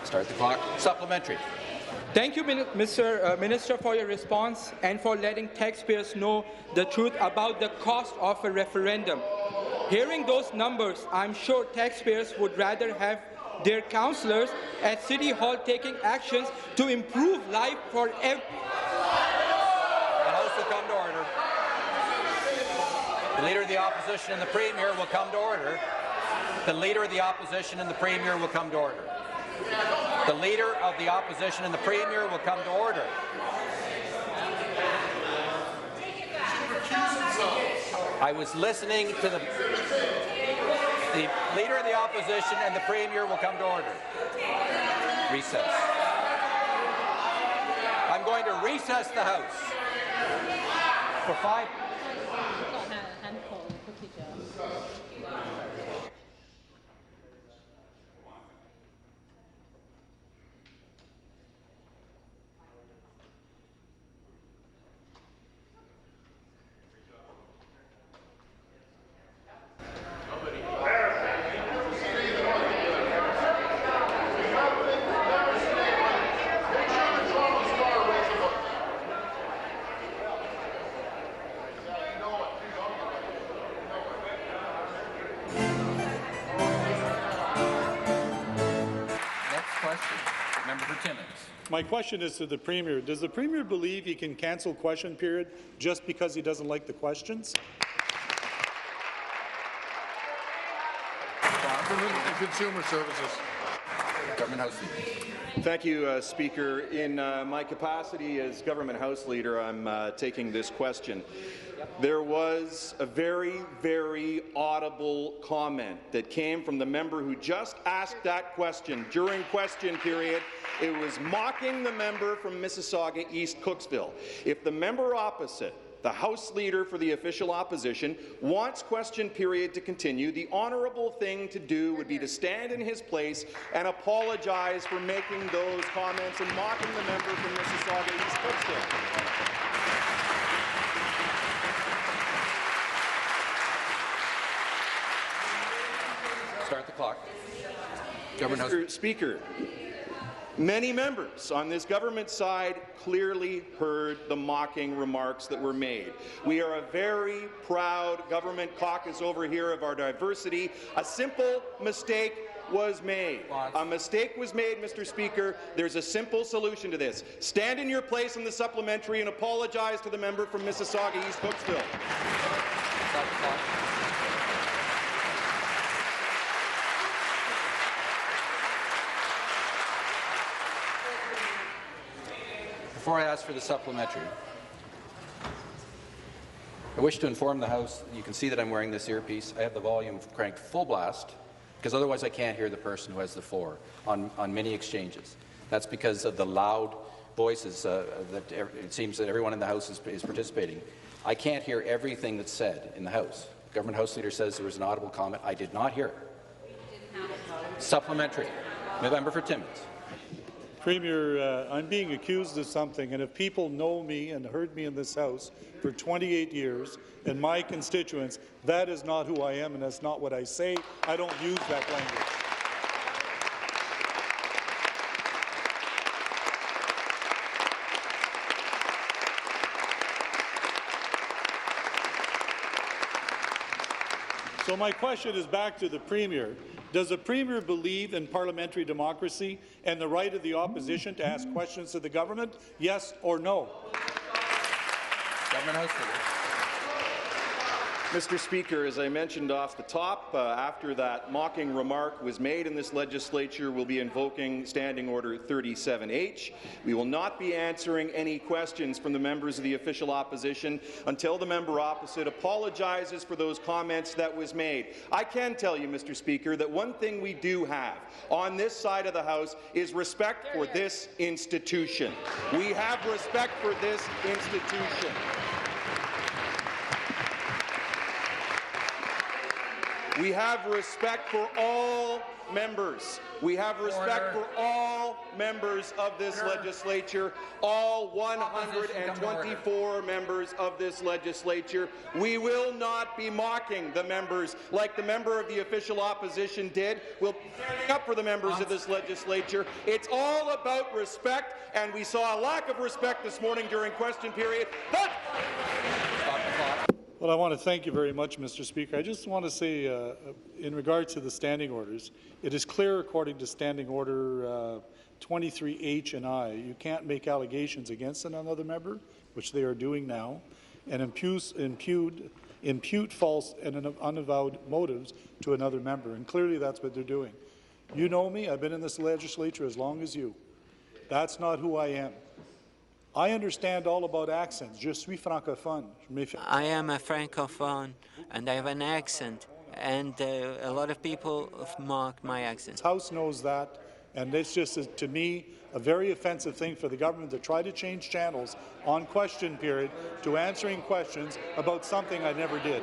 Start the clock. Supplementary. Thank you, Mr. Minister, for your response and for letting taxpayers know the truth about the cost of a referendum. Hearing those numbers, I'm sure taxpayers would rather have their councillors at City Hall taking actions to improve life for everyone. The House will come to order. The Leader of the Opposition and the Premier will come to order. The Leader of the Opposition and the Premier will come to order. The Leader of the Opposition and the Premier will come to order. I was listening to the Leader of the Opposition and the Premier will come to order. Recess. I'm going to recess the House for 5 minutes. My question is to the Premier. Does the Premier believe he can cancel question period just because he doesn't like the questions? Government and Consumer Services. Government House Leader. Thank you, Speaker. In my capacity as Government House Leader, I'm taking this question. There was a very, very audible comment that came from the member who just asked that question during question period. It was mocking the member from Mississauga East Cooksville. If the member opposite, the House Leader for the official opposition, wants question period to continue, the honourable thing to do would be to stand in his place and apologize for making those comments and mocking the member from Mississauga East Cooksville. Start the clock. Mr. Speaker, many members on this government side clearly heard the mocking remarks that were made. We are a very proud government caucus over here of our diversity. A simple mistake was made. A mistake was made, Mr. Speaker. There's a simple solution to this. Stand in your place in the supplementary and apologize to the member from Mississauga East Cooksville. Start the clock. Before I ask for the supplementary, I wish to inform the House, you can see that I'm wearing this earpiece. I have the volume cranked full blast, because otherwise I can't hear the person who has the floor on many exchanges. That's because of the loud voices that it seems that everyone in the House is participating. I can't hear everything that's said in the House. Government House Leader says there was an audible comment. I did not hear it. Supplementary. Member for Timmins. Premier, I'm being accused of something, and if people know me and heard me in this House for 28 years and my constituents, that is not who I am and that's not what I say. I don't use that language. So my question is back to the Premier. Does the Premier believe in parliamentary democracy and the right of the opposition to ask questions to the government? Yes or no? Government House Leader. Mr. Speaker, as I mentioned off the top, after that mocking remark was made in this legislature, we'll be invoking Standing Order 37H. We will not be answering any questions from the members of the official opposition until the member opposite apologizes for those comments that was made. I can tell you, Mr. Speaker, that one thing we do have on this side of the House is respect for this institution. We have respect for this institution. We have respect for all members. We have respect for all members of this legislature, all 124 members of this legislature. We will not be mocking the members like the member of the official opposition did. We'll be standing up for the members of this legislature. It's all about respect, and we saw a lack of respect this morning during question period. Well, I want to thank you very much, Mr. Speaker. I just want to say, in regard to the standing orders, it is clear, according to Standing Order 23H and I, you can't make allegations against another member, which they are doing now, and impute false and unavowed motives to another member. And clearly, that's what they're doing. You know me. I've been in this legislature as long as you. That's not who I am. I understand all about accents. Je suis francophone. I am a francophone, and I have an accent, and a lot of people mock my accent. This House knows that, and it's just, to me, a very offensive thing for the government to try to change channels on question period to answering questions about something I never did.